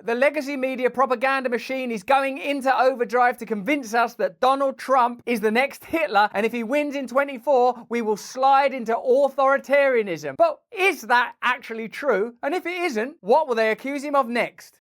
The legacy media propaganda machine is going into overdrive to convince us that Donald Trump is the next Hitler, and if he wins in 24, we will slide into authoritarianism. But is that actually true? And if it isn't, what will they accuse him of next?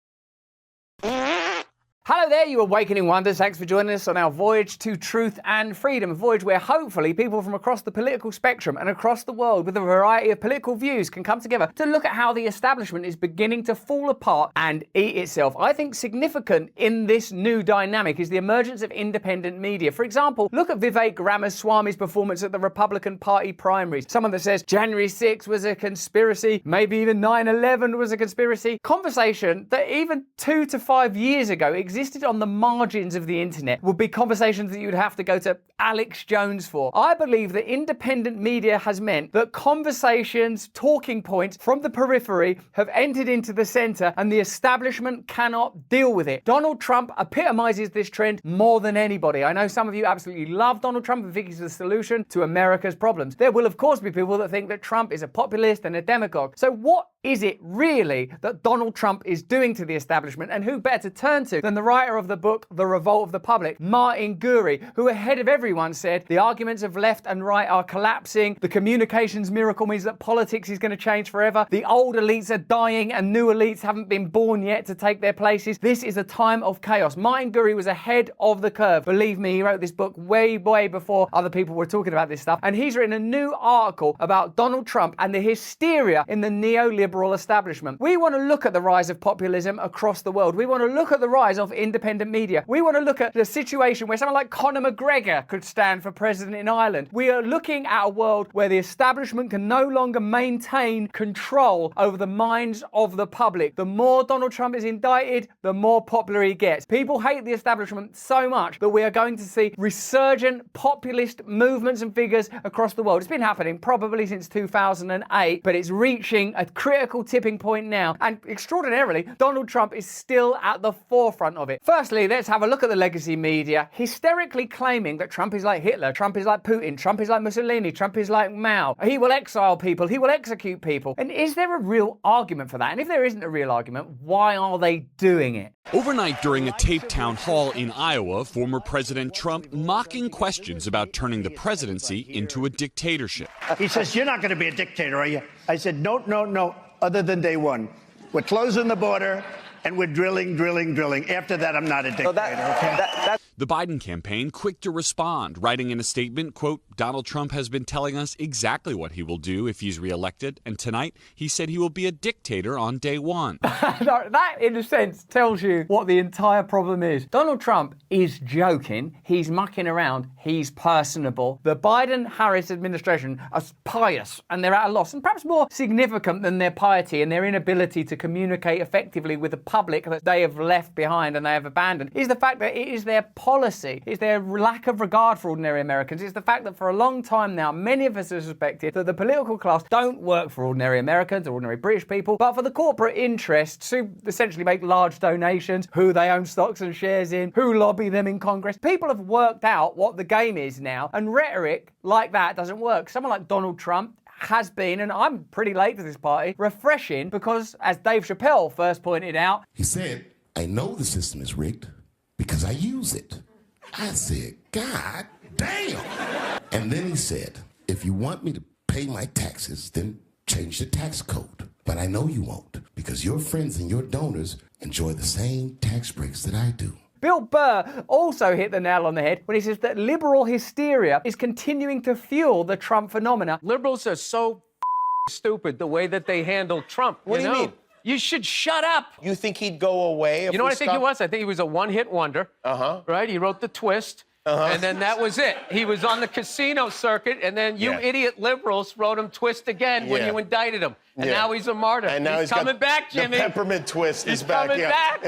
Hello there, you awakening wonders. Thanks for joining us on our voyage to truth and freedom. A voyage where hopefully people from across the political spectrum and across the world with a variety of political views can come together to look at how the establishment is beginning to fall apart and eat itself. I think significant in this new dynamic is the emergence of independent media. For example, look at Vivek Ramaswamy's performance at the Republican Party primaries. Someone that says January 6th was a conspiracy, maybe even 9/11 was a conspiracy. Conversation that even 2 to 5 years ago existed on the margins of the internet would be conversations that you'd have to go to Alex Jones for. I believe that independent media has meant that conversations, talking points from the periphery have entered into the center and the establishment cannot deal with it. Donald Trump epitomizes this trend more than anybody. I know some of you absolutely love Donald Trump and think he's the solution to America's problems. There will of course be people that think that Trump is a populist and a demagogue. So what is it really that Donald Trump is doing to the establishment, and who better to turn to than the writer of the book The Revolt of the Public, Martin Gurri, who ahead of everyone said the arguments of left and right are collapsing, the communications miracle means that politics is going to change forever, the old elites are dying and new elites haven't been born yet to take their places. This is a time of chaos. Martin Gurri was ahead of the curve. Believe me, he wrote this book way before other people were talking about this stuff, and he's written a new article about Donald Trump and the hysteria in the neoliberal establishment. We want to look at the rise of populism across the world. We want to look at the rise of independent media. We want to look at the situation where someone like Conor McGregor could stand for president in Ireland. We are looking at a world where the establishment can no longer maintain control over the minds of the public. The more Donald Trump is indicted, the more popular he gets. People hate the establishment so much that we are going to see resurgent populist movements and figures across the world. It's been happening probably since 2008, but it's reaching a critical tipping point now. And extraordinarily, Donald Trump is still at the forefront of it. Firstly, let's have a look at the legacy media, hysterically claiming that Trump is like Hitler, Trump is like Putin, Trump is like Mussolini, Trump is like Mao. He will exile people, he will execute people. And is there a real argument for that? And if there isn't a real argument, why are they doing it? Overnight during a taped town hall in Iowa, former President Trump mocking questions about turning the presidency into a dictatorship. He says, "You're not going to be a dictator, are you?" I said, no, other than day one. We're closing the border and we're drilling. After that, I'm not a dictator, okay? The Biden campaign quick to respond, writing in a statement, quote, Donald Trump has been telling us exactly what he will do if he's reelected, and tonight he said he will be a dictator on day one. That, in a sense, tells you what the entire problem is. Donald Trump is joking, he's mucking around, he's personable. The Biden-Harris administration are pious and they're at a loss, and perhaps more significant than their piety and their inability to communicate effectively with the public that they have left behind and they have abandoned, is the fact that it is their policy, it's their lack of regard for ordinary Americans. It's the fact that for a long time now, many of us have suspected that the political class don't work for ordinary Americans or ordinary British people, but for the corporate interests who essentially make large donations, who they own stocks and shares in, who lobby them in Congress. People have worked out what the game is now, and rhetoric like that doesn't work. Someone like Donald Trump has been, and I'm pretty late to this party, refreshing because, as Dave Chappelle first pointed out, he said, I know the system is rigged because I use it. I said, God damn. And then he said, if you want me to pay my taxes, then change the tax code. But I know you won't, because your friends and your donors enjoy the same tax breaks that I do. Bill Burr also hit the nail on the head when he says that liberal hysteria is continuing to fuel the Trump phenomena. Liberals are so stupid the way that they handle Trump. What do you mean? You should shut up. You think he'd go away if You know what I think he was? I think he was a one-hit wonder. Right? He wrote The Twist. And then that was it. He was on the casino circuit, and then you idiot liberals wrote him Twist again when you indicted him. And now he's a martyr. And now he's coming back, Jimmy. The peppermint twist is back. He's coming back.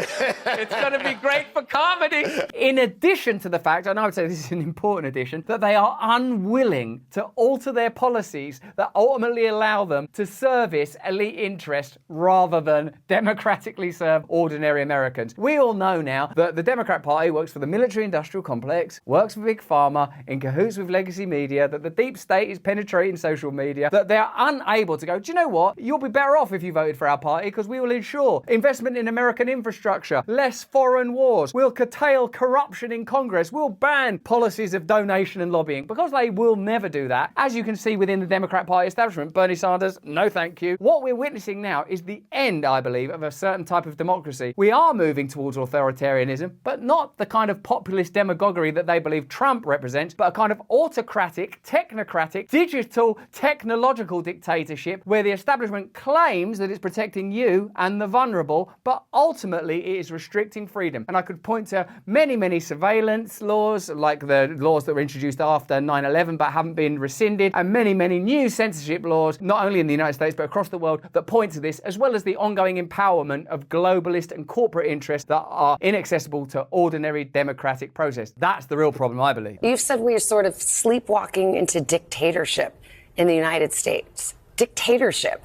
It's going to be great for comedy. In addition to the fact, and I would say this is an important addition, that they are unwilling to alter their policies that ultimately allow them to service elite interests rather than democratically serve ordinary Americans. We all know now that the Democrat Party works for the military-industrial complex, works for Big Pharma, in cahoots with legacy media, that the deep state is penetrating social media, that they're unable to go, do you know what? you'll be better off if you voted for our party, because we will ensure investment in American infrastructure, less foreign wars, we'll curtail corruption in Congress, we'll ban policies of donation and lobbying, because they will never do that. As you can see within the Democrat Party establishment, Bernie Sanders, no thank you. What we're witnessing now is the end, I believe, of a certain type of democracy. We are moving towards authoritarianism, but not the kind of populist demagoguery that they believe Trump represents, but a kind of autocratic, technocratic, digital, technological dictatorship where the establishment claims that it's protecting you and the vulnerable, but ultimately it is restricting freedom. And I could point to many, many surveillance laws, like the laws that were introduced after 9/11 but haven't been rescinded, and many, many new censorship laws, not only in the United States but across the world, that point to this, as well as the ongoing empowerment of globalist and corporate interests that are inaccessible to ordinary democratic process. That's the real problem, I believe. You've said we're sort of sleepwalking into dictatorship in the United States. Dictatorship.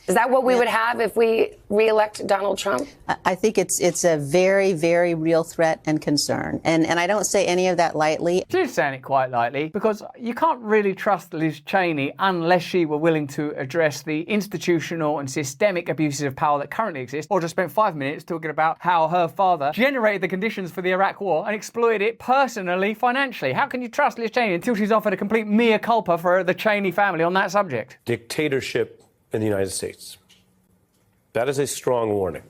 Is that what we would have if we re-elect Donald Trump? I think it's a very, very real threat and concern. And I don't say any of that lightly. She's saying it quite lightly, because you can't really trust Liz Cheney unless she were willing to address the institutional and systemic abuses of power that currently exist, or just spent 5 minutes talking about how her father generated the conditions for the Iraq War and exploited it personally, financially. How can you trust Liz Cheney until she's offered a complete mea culpa for the Cheney family on that subject? Dictatorship in the United States. That is a strong warning.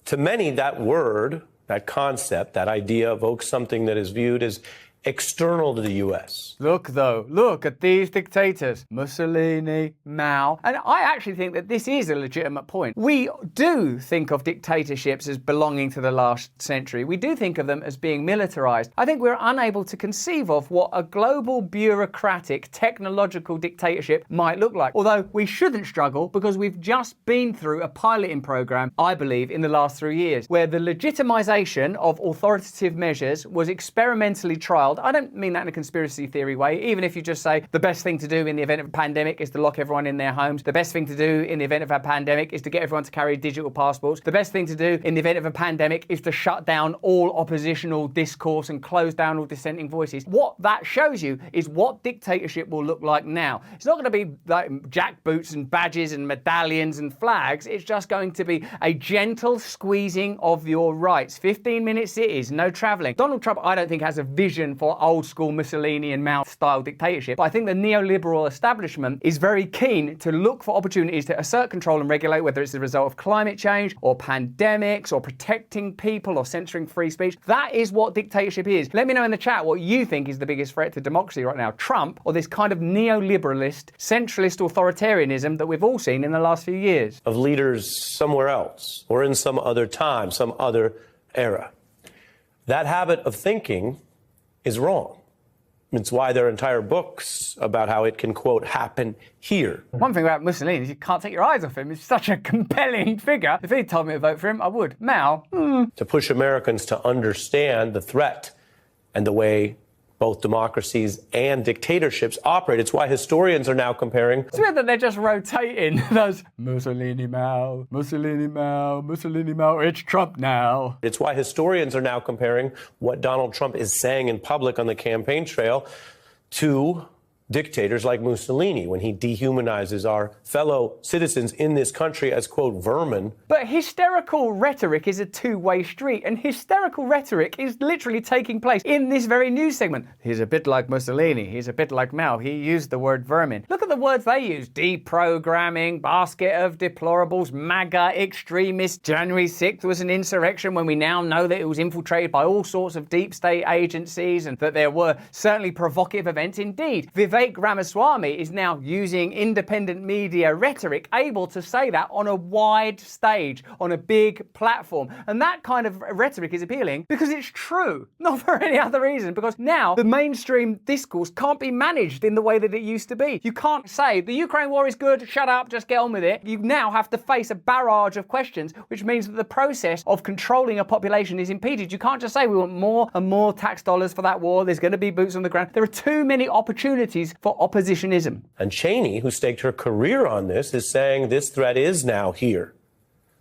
To many, that word, that concept, that idea evokes something that is viewed as external to the U.S. Look, though, look at these dictators. Mussolini, Mao. And I actually think that this is a legitimate point. We do think of dictatorships as belonging to the last century. We do think of them as being militarized. I think we're unable to conceive of what a global bureaucratic technological dictatorship might look like. Although we shouldn't struggle, because we've just been through a piloting program, I believe, in the last 3 years, where the legitimization of authoritative measures was experimentally trialed. I don't mean that in a conspiracy theory way, even if you just say the best thing to do in the event of a pandemic is to lock everyone in their homes. The best thing to do in the event of a pandemic is to get everyone to carry digital passports. The best thing to do in the event of a pandemic is to shut down all oppositional discourse and close down all dissenting voices. What that shows you is what dictatorship will look like now. It's not going to be like jackboots and badges and medallions and flags. It's just going to be a gentle squeezing of your rights. 15-minute cities, no traveling. Donald Trump, I don't think, has a vision for old school Mussolini and Mao style dictatorship. But I think the neoliberal establishment is very keen to look for opportunities to assert control and regulate, whether it's the result of climate change or pandemics or protecting people or censoring free speech. That is what dictatorship is. Let me know in the chat what you think is the biggest threat to democracy right now, Trump or this kind of neoliberalist, centralist authoritarianism that we've all seen in the last few years. Of leaders somewhere else or in some other time, some other era. That habit of thinking is wrong. It's why there are entire books about how it can, quote, happen here. One thing about Mussolini is you can't take your eyes off him. He's such a compelling figure. If he told me to vote for him, I would. Mao? To push Americans to understand the threat and the way both democracies and dictatorships operate. It's why historians are now comparing. It's weird that they're just rotating those Mussolini, Mao, Mussolini, Mao, Mussolini, Mao, it's Trump now. It's why historians are now comparing what Donald Trump is saying in public on the campaign trail to dictators like Mussolini when he dehumanizes our fellow citizens in this country as, quote, vermin. But hysterical rhetoric is a two-way street, and hysterical rhetoric is literally taking place in this very news segment. He's a bit like Mussolini. He's a bit like Mao. He used the word vermin. Look at the words they use. Deprogramming, basket of deplorables, MAGA extremists. January 6th was an insurrection when we now know that it was infiltrated by all sorts of deep state agencies and that there were certainly provocative events indeed. Vivek Ramaswamy is now using independent media rhetoric, able to say that on a wide stage, on a big platform. And that kind of rhetoric is appealing because it's true, not for any other reason, because now the mainstream discourse can't be managed in the way that it used to be. You can't say, the Ukraine war is good, shut up, just get on with it. You now have to face a barrage of questions, which means that the process of controlling a population is impeded. You can't just say we want more and more tax dollars for that war, there's going to be boots on the ground. There are too many opportunities for oppositionism. And Cheney, who staked her career on this, is saying this threat is now here.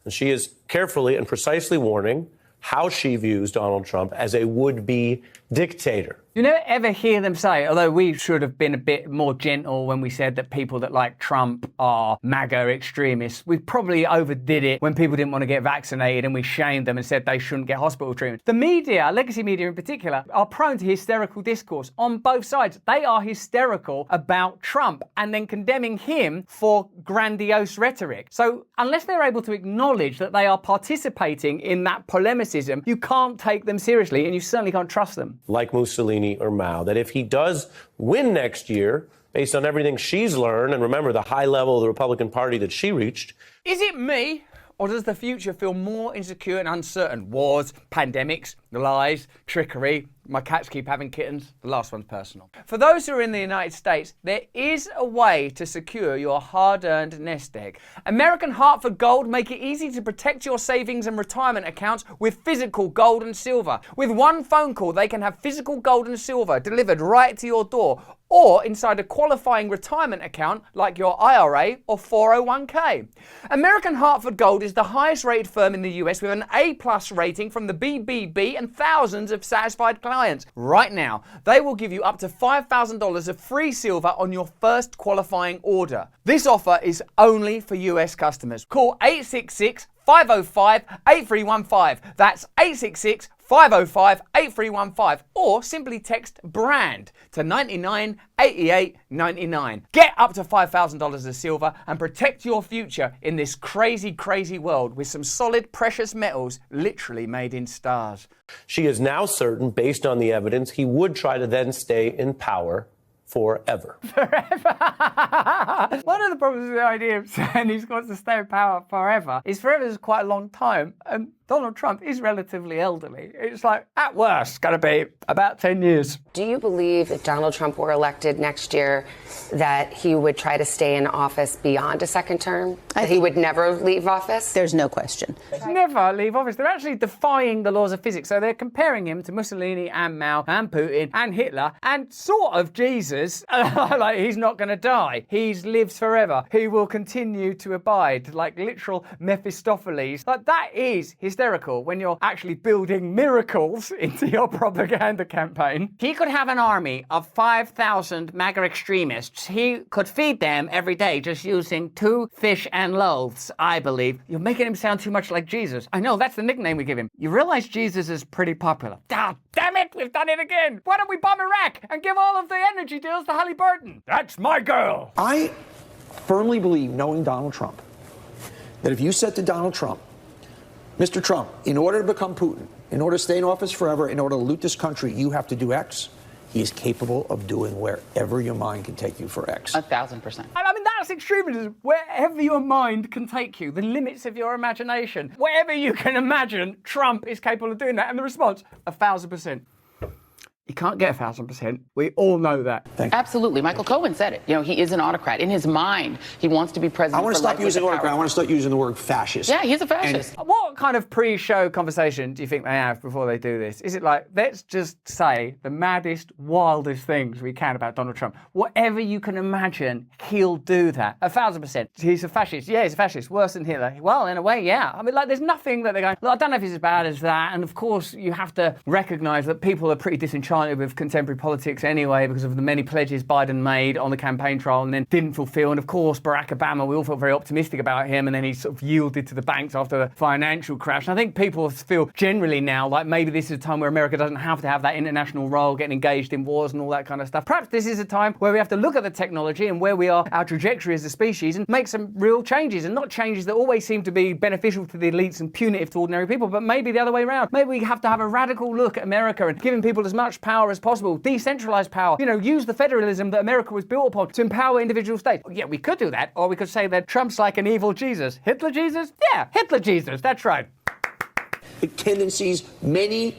And she is carefully and precisely warning how she views Donald Trump as a would-be dictator. You never ever hear them say, although we should have been a bit more gentle when we said that people that like Trump are MAGA extremists. We probably overdid it when people didn't want to get vaccinated and we shamed them and said they shouldn't get hospital treatment. The media, legacy media in particular, are prone to hysterical discourse on both sides. They are hysterical about Trump and then condemning him for grandiose rhetoric. So unless they're able to acknowledge that they are participating in that polemicism, you can't take them seriously and you certainly can't trust them. Like Mussolini or Mao, that if he does win next year, based on everything she's learned, and remember the high level of the Republican Party that she reached. Is it me? Or does the future feel more insecure and uncertain? Wars, pandemics, lies, trickery. My cats keep having kittens. The last one's personal. For those who are in the United States, there is a way to secure your hard-earned nest egg. American Hartford Gold make it easy to protect your savings and retirement accounts with physical gold and silver. With one phone call, they can have physical gold and silver delivered right to your door, or inside a qualifying retirement account like your IRA or 401k. American Hartford Gold is the highest rated firm in the US with an A+ rating from the BBB and thousands of satisfied clients. Right now, they will give you up to $5,000 of free silver on your first qualifying order. This offer is only for US customers. Call 866-505-8315. That's 866-505-8315, or simply text BRAND to 998899. Get up to $5,000 of silver and protect your future in this crazy, crazy world with some solid precious metals literally made in stars. She is now certain, based on the evidence, he would try to then stay in power forever. Forever. One of the problems with the idea of saying he's got to stay in power forever is forever is quite a long time, and Donald Trump is relatively elderly. It's like, at worst, going to be about 10 years. Do you believe if Donald Trump were elected next year that he would try to stay in office beyond a second term? That he would never leave office? There's no question. Never leave office. They're actually defying the laws of physics. So they're comparing him to Mussolini and Mao and Putin and Hitler and sort of Jesus. Like, he's not going to die. He lives forever. He will continue to abide, like literal Mephistopheles. Like, that is hysterical when you're actually building miracles into your propaganda campaign. He could have an army of 5,000 MAGA extremists. He could feed them every day just using 2 fish and loaves, I believe. You're making him sound too much like Jesus. I know, that's the nickname we give him. You realize Jesus is pretty popular. Ah, damn it, we've done it again. Why don't we bomb Iraq and give all of the energy deals to Halliburton? That's my girl. I firmly believe, knowing Donald Trump, that if you said to Donald Trump, Mr. Trump, in order to become Putin, in order to stay in office forever, in order to loot this country, you have to do X, he is capable of doing wherever your mind can take you for X. 1,000%. I mean, that's extremism. Wherever your mind can take you, the limits of your imagination. Wherever you can imagine, Trump is capable of doing that. And the response, 1,000%. You can't get 1,000%. We all know that. Absolutely. Michael Cohen said it. You know, he is an autocrat. In his mind, he wants to be president. I want to stop using autocrat. I want to start using the word fascist. Yeah, he's a fascist. What kind of pre-show conversation do you think they have before they do this? Is it like, let's just say the maddest, wildest things we can about Donald Trump? Whatever you can imagine, he'll do that. 1,000%. He's a fascist. Yeah, he's a fascist. Worse than Hitler. Well, in a way, yeah. I mean, like, there's nothing that they're going, look, I don't know if he's as bad as that. And of course, you have to recognize that people are pretty disenchanted with contemporary politics anyway because of the many pledges Biden made on the campaign trail and then didn't fulfill. And of course, Barack Obama, we all felt very optimistic about him, and then he sort of yielded to the banks after the financial crash. And I think people feel generally now like maybe this is a time where America doesn't have to have that international role, getting engaged in wars and all that kind of stuff. Perhaps this is a time where we have to look at the technology and where we are, our trajectory as a species, and make some real changes, and not changes that always seem to be beneficial to the elites and punitive to ordinary people, but maybe the other way around. Maybe we have to have a radical look at America and giving people as much power as possible, decentralized power, you know, use the federalism that America was built upon to empower individual states. Yeah, we could do that, or we could say that Trump's like an evil Jesus. Hitler Jesus? Yeah, Hitler Jesus, that's right. Tendencies, many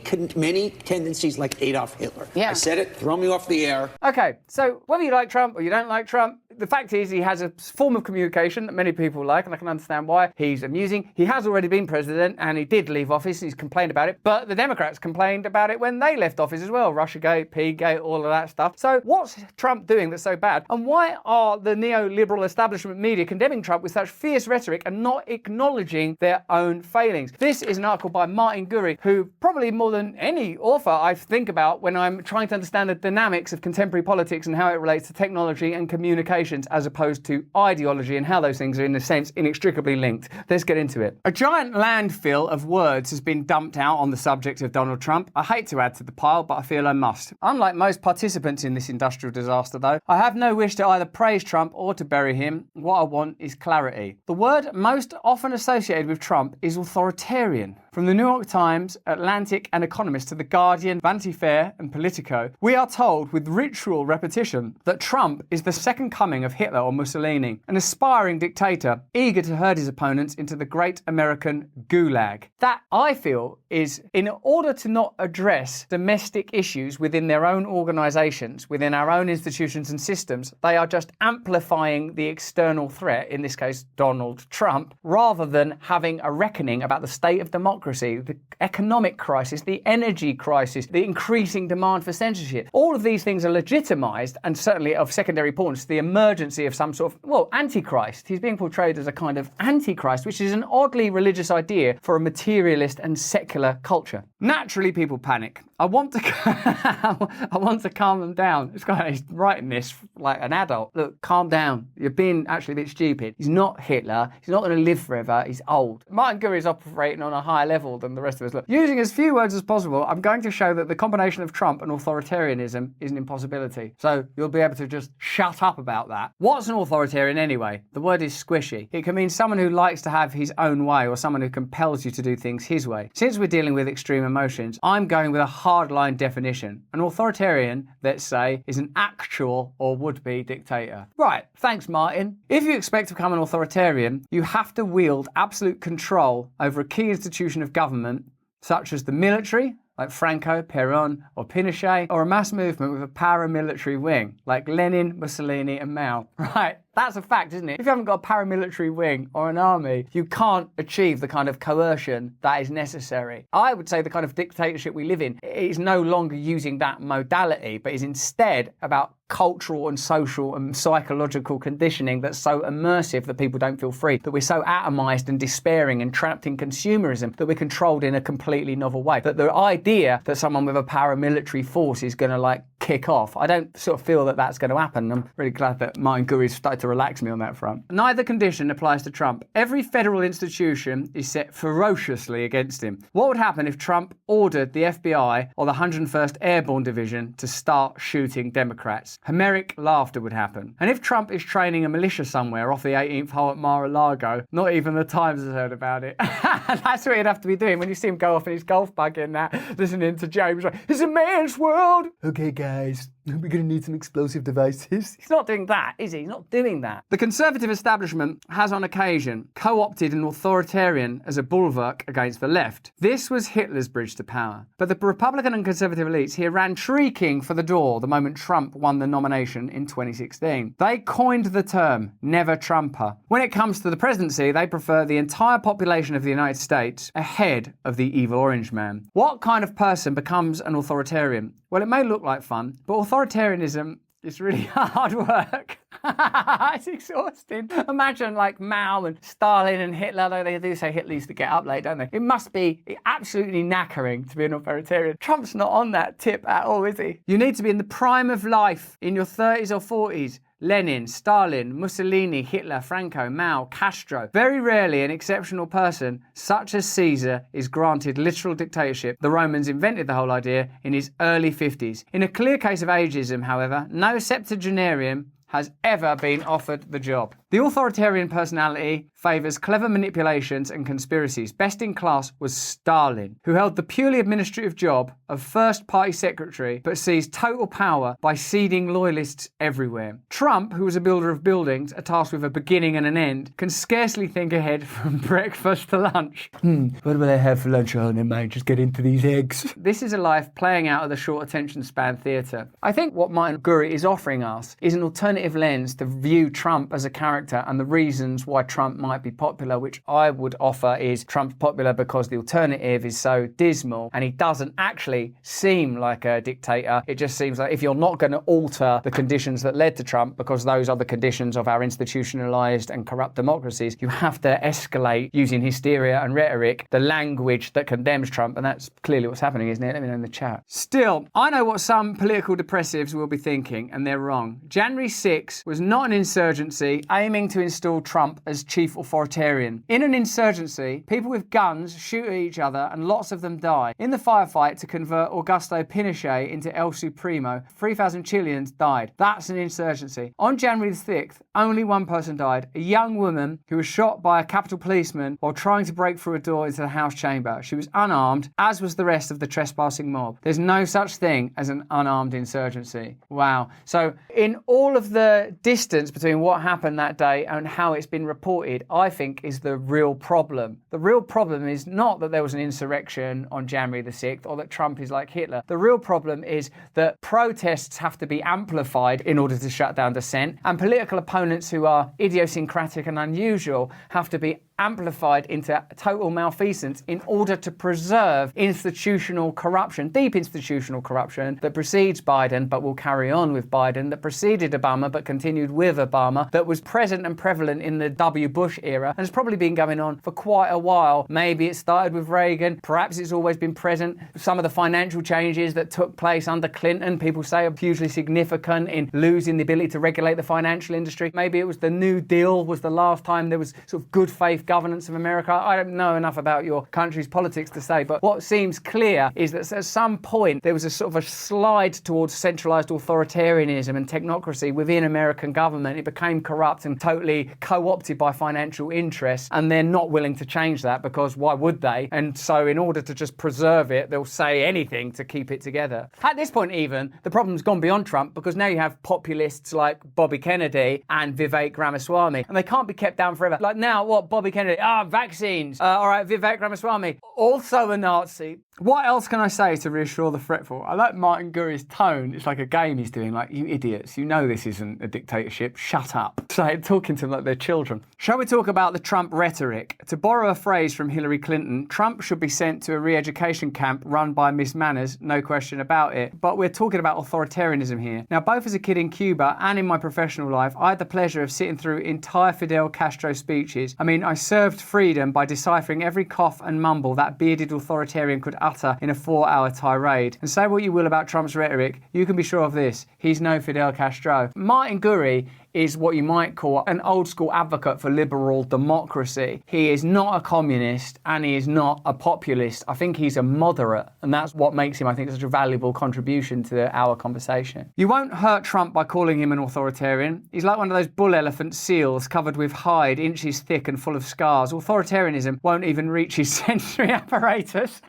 tendencies like Adolf Hitler. Yeah. I said it, throw me off the air. Okay, so whether you like Trump or you don't like Trump, The fact is, he has a form of communication that many people like, and I can understand why. He's amusing. He has already been president, and he did leave office. He's complained about it, but the Democrats complained about it when they left office as well. Russiagate, P-gate, all of that stuff. So what's Trump doing that's so bad? And why are the neoliberal establishment media condemning Trump with such fierce rhetoric and not acknowledging their own failings? This is an article by Martin Gurri, who probably more than any author I think about when I'm trying to understand the dynamics of contemporary politics and how it relates to technology and communications as opposed to ideology and how those things are in a sense inextricably linked. Let's get into it. A giant landfill of words has been dumped out on the subject of Donald Trump. I hate to add to the pile, but I feel I must. Unlike most participants in this industrial disaster though, I have no wish to either praise Trump or to bury him. What I want is clarity. The word most often associated with Trump is authoritarian. From the New York Times, Atlantic and Economist to The Guardian, Vanity Fair and Politico, we are told with ritual repetition that Trump is the second coming of Hitler or Mussolini, an aspiring dictator eager to herd his opponents into the great American gulag. That, I feel, is in order to not address domestic issues within their own organisations, within our own institutions and systems, they are just amplifying the external threat, in this case Donald Trump, rather than having a reckoning about the state of democracy, the economic crisis, the energy crisis, the increasing demand for censorship. All of these things are legitimised and certainly of secondary importance, the emergency of some sort of, well, antichrist. He's being portrayed as a kind of antichrist, which is an oddly religious idea for a materialist and secular culture. Naturally, people panic. I want to calm them down. This guy is writing this like an adult. Look, calm down. You're being actually a bit stupid. He's not Hitler. He's not going to live forever. He's old. Martin Gurri is operating on a higher level than the rest of us. Look, using as few words as possible, I'm going to show that the combination of Trump and authoritarianism is an impossibility. So you'll be able to just shut up about that. What's an authoritarian anyway? The word is squishy. It can mean someone who likes to have his own way or someone who compels you to do things his way. Since we're dealing with extreme emotions, I'm going with a hardline definition. An authoritarian, let's say, is an actual or would-be dictator. Right, thanks Martin. If you expect to become an authoritarian, you have to wield absolute control over a key institution of government, such as the military, like Franco, Perón, or Pinochet, or a mass movement with a paramilitary wing, like Lenin, Mussolini, and Mao. Right, that's a fact, isn't it? If you haven't got a paramilitary wing or an army, you can't achieve the kind of coercion that is necessary. I would say the kind of dictatorship we live in is no longer using that modality, but is instead about cultural and social and psychological conditioning that's so immersive that people don't feel free, that we're so atomized and despairing and trapped in consumerism that we're controlled in a completely novel way. That the idea that someone with a paramilitary force is going to like kick off, I don't sort of feel that that's going to happen. I'm really glad that Martin Gurri started to relax me on that front. Neither condition applies to Trump. Every federal institution is set ferociously against him. What would happen if Trump ordered the FBI or the 101st Airborne Division to start shooting Democrats? Homeric laughter would happen. And if Trump is training a militia somewhere off the 18th hole at Mar-a-Lago, not even the Times has heard about it. That's what he'd have to be doing when you see him go off in his golf buggy and that, listening to James. Like, it's a man's world. Okay, guys, we're going to need some explosive devices. He's not doing that, is he? He's not doing that. The conservative establishment has on occasion co-opted an authoritarian as a bulwark against the left. This was Hitler's bridge to power. But the Republican and conservative elites here ran shrieking for the door the moment Trump won the nomination in 2016. They coined the term never Trumper. When it comes to the presidency, they prefer the entire population of the United States ahead of the evil orange man. What kind of person becomes an authoritarian? Well, it may look like fun, but authoritarianism is really hard work. It's exhausting. Imagine like Mao and Stalin and Hitler, though they do say Hitler used to get up late, don't they? It must be absolutely knackering to be an authoritarian. Trump's not on that tip at all, is he? You need to be in the prime of life, in your 30s or 40s. Lenin, Stalin, Mussolini, Hitler, Franco, Mao, Castro. Very rarely an exceptional person, such as Caesar, is granted literal dictatorship. The Romans invented the whole idea in his early 50s. In a clear case of ageism, however, no septuagenarian has ever been offered the job. The authoritarian personality favours clever manipulations and conspiracies. Best in class was Stalin, who held the purely administrative job of first party secretary, but seized total power by seeding loyalists everywhere. Trump, who was a builder of buildings, a task with a beginning and an end, can scarcely think ahead from breakfast to lunch. What will I have for lunch? Oh, never mind, just get into these eggs. This is a life playing out of the short attention span theatre. I think what Martin Gurri is offering us is an alternative lens to view Trump as a character and the reasons why Trump might be popular, which I would offer is Trump's popular because the alternative is so dismal and he doesn't actually seem like a dictator. It just seems like if you're not going to alter the conditions that led to Trump, because those are the conditions of our institutionalized and corrupt democracies, you have to escalate using hysteria and rhetoric, the language that condemns Trump, and that's clearly what's happening, isn't it? Let me know in the chat. Still, I know what some political depressives will be thinking, and they're wrong. January 6 was not an insurgency aiming to install Trump as chief authoritarian. In an insurgency, people with guns shoot at each other and lots of them die. In the firefight to convert Augusto Pinochet into El Supremo, 3,000 Chileans died. That's an insurgency. On January 6th, only one person died, a young woman who was shot by a Capitol policeman while trying to break through a door into the House chamber. She was unarmed, as was the rest of the trespassing mob. There's no such thing as an unarmed insurgency. Wow. So in all of the distance between what happened that day and how it's been reported, I think is the real problem. The real problem is not that there was an insurrection on January the 6th or that Trump is like Hitler. The real problem is that protests have to be amplified in order to shut down dissent, and political opponents who are idiosyncratic and unusual have to be amplified into total malfeasance in order to preserve institutional corruption, deep institutional corruption that precedes Biden but will carry on with Biden, that preceded Obama but continued with Obama, that was present and prevalent in the W. Bush era and has probably been going on for quite a while. Maybe it started with Reagan, perhaps it's always been present. Some of the financial changes that took place under Clinton, people say are hugely significant in losing the ability to regulate the financial industry. Maybe it was the New Deal was the last time there was sort of good faith governance of America. I don't know enough about your country's politics to say, but what seems clear is that at some point there was a sort of a slide towards centralized authoritarianism and technocracy within American government. It became corrupt and totally co-opted by financial interests, and they're not willing to change that because why would they? And so in order to just preserve it, they'll say anything to keep it together. At this point even, the problem's gone beyond Trump because now you have populists like Bobby Kennedy and Vivek Ramaswamy, and they can't be kept down forever. Like now, what Bobby Kennedy, vaccines. All right, Vivek Ramaswamy, also a Nazi. What else can I say to reassure the fretful? I like Martin Gurri's tone. It's like a game he's doing, like, you idiots, you know this isn't a dictatorship, shut up. So talking to them like they're children. Shall we talk about the Trump rhetoric? To borrow a phrase from Hillary Clinton, Trump should be sent to a re-education camp run by Miss Manners, no question about it. But we're talking about authoritarianism here. Now, both as a kid in Cuba and in my professional life, I had the pleasure of sitting through entire Fidel Castro speeches. I mean, I served freedom by deciphering every cough and mumble that bearded authoritarian could utter in a 4-hour tirade. And say what you will about Trump's rhetoric, you can be sure of this, he's no Fidel Castro. Martin Gurri is what you might call an old school advocate for liberal democracy. He is not a communist and he is not a populist. I think he's a moderate, and that's what makes him, I think, such a valuable contribution to our conversation. You won't hurt Trump by calling him an authoritarian. He's like one of those bull elephant seals covered with hide, inches thick and full of scars. Authoritarianism won't even reach his sensory apparatus.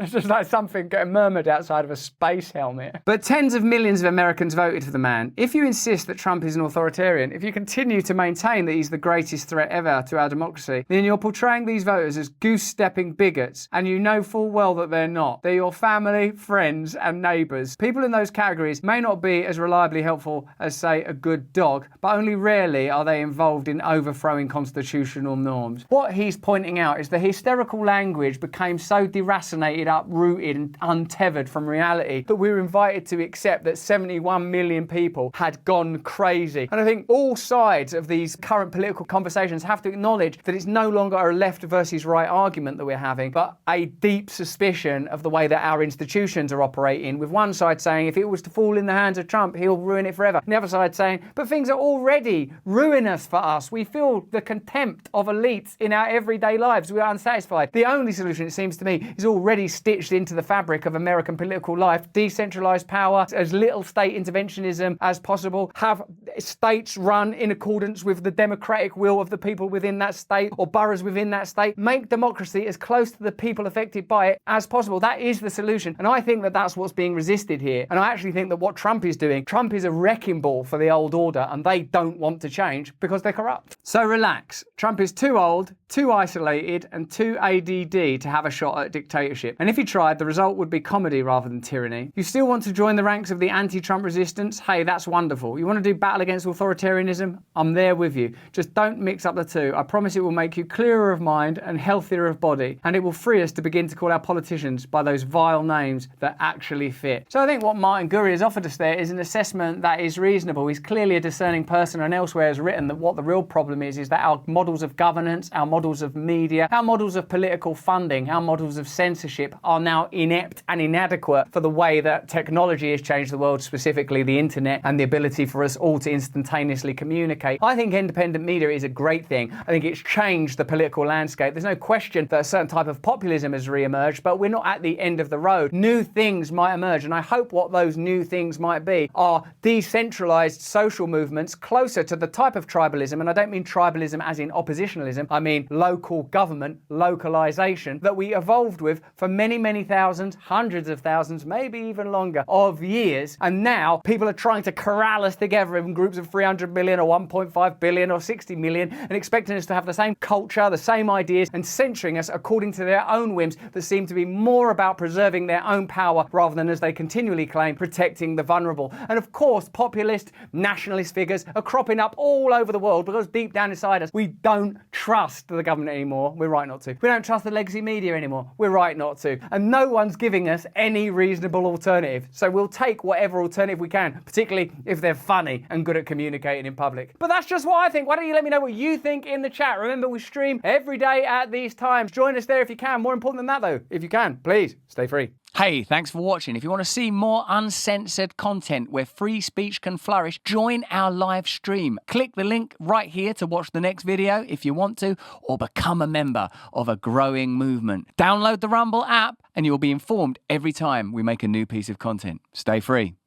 It's just like something getting murmured outside of a space helmet. But tens of millions of Americans voted for the man. If you insist that Trump is an authoritarian, if you continue to maintain that he's the greatest threat ever to our democracy, then you're portraying these voters as goose-stepping bigots, and you know full well that they're not. They're your family, friends, and neighbours. People in those categories may not be as reliably helpful as, say, a good dog, but only rarely are they involved in overthrowing constitutional norms. What he's pointing out is the hysterical language became so deracinated, uprooted and untethered from reality that we were invited to accept that 71 million people had gone crazy. And I think all sides of these current political conversations have to acknowledge that it's no longer a left versus right argument that we're having, but a deep suspicion of the way that our institutions are operating, with one side saying if it was to fall in the hands of Trump, he'll ruin it forever. And the other side saying, but things are already ruinous for us. We feel the contempt of elites in our everyday lives. We are unsatisfied. The only solution, it seems to me, is already stitched into the fabric of American political life. Decentralized power, as little state interventionism as possible, have states run in accordance with the democratic will of the people within that state or boroughs within that state. Make democracy as close to the people affected by it as possible. That is the solution. And I think that that's what's being resisted here. And I actually think that what Trump is doing, Trump is a wrecking ball for the old order, and they don't want to change because they're corrupt. So relax. Trump is too old, too isolated, and too ADD to have a shot at dictatorship. And if he tried, the result would be comedy rather than tyranny. You still want to join the ranks of the anti-Trump resistance? Hey, that's wonderful. You want to do battle against authoritarianism? I'm there with you. Just don't mix up the two. I promise it will make you clearer of mind and healthier of body, and it will free us to begin to call our politicians by those vile names that actually fit. So I think what Martin Gurri has offered us there is an assessment that is reasonable. He's clearly a discerning person, and elsewhere has written that what the real problem is that our models of governance, our models of media, our models of political funding, our models of censorship are now inept and inadequate for the way that technology has changed the world, specifically the internet and the ability for us all to instantaneously communicate. I think independent media is a great thing. I think it's changed the political landscape. There's no question that a certain type of populism has re-emerged, but we're not at the end of the road. New things might emerge, and I hope what those new things might be are decentralized social movements closer to the type of tribalism, and I don't mean tribalism as in oppositionalism, I mean local government, localization, that we evolved with for many, many thousands, hundreds of thousands, maybe even longer, of years, and now people are trying to corral us together in groups of 300 million or 1.5 billion or 60 million and expecting us to have the same culture, the same ideas, and censoring us according to their own whims that seem to be more about preserving their own power rather than, as they continually claim, protecting the vulnerable. And of course, populist, nationalist figures are cropping up all over the world because deep down inside us, we don't trust the government anymore. We're right not to. We don't trust the legacy media anymore. We're right not to. And no one's giving us any reasonable alternative. So we'll take whatever alternative we can, particularly if they're funny and good at communicating in public. But that's just what I think. Why don't you let me know what you think in the chat? Remember, we stream every day at these times. Join us there if you can. More important than that, though, if you can, please stay free. Hey, thanks for watching. If you want to see more uncensored content where free speech can flourish, join our live stream. Click the link right here to watch the next video if you want to, or become a member of a growing movement. Download the Rumble app and you'll be informed every time we make a new piece of content. Stay free.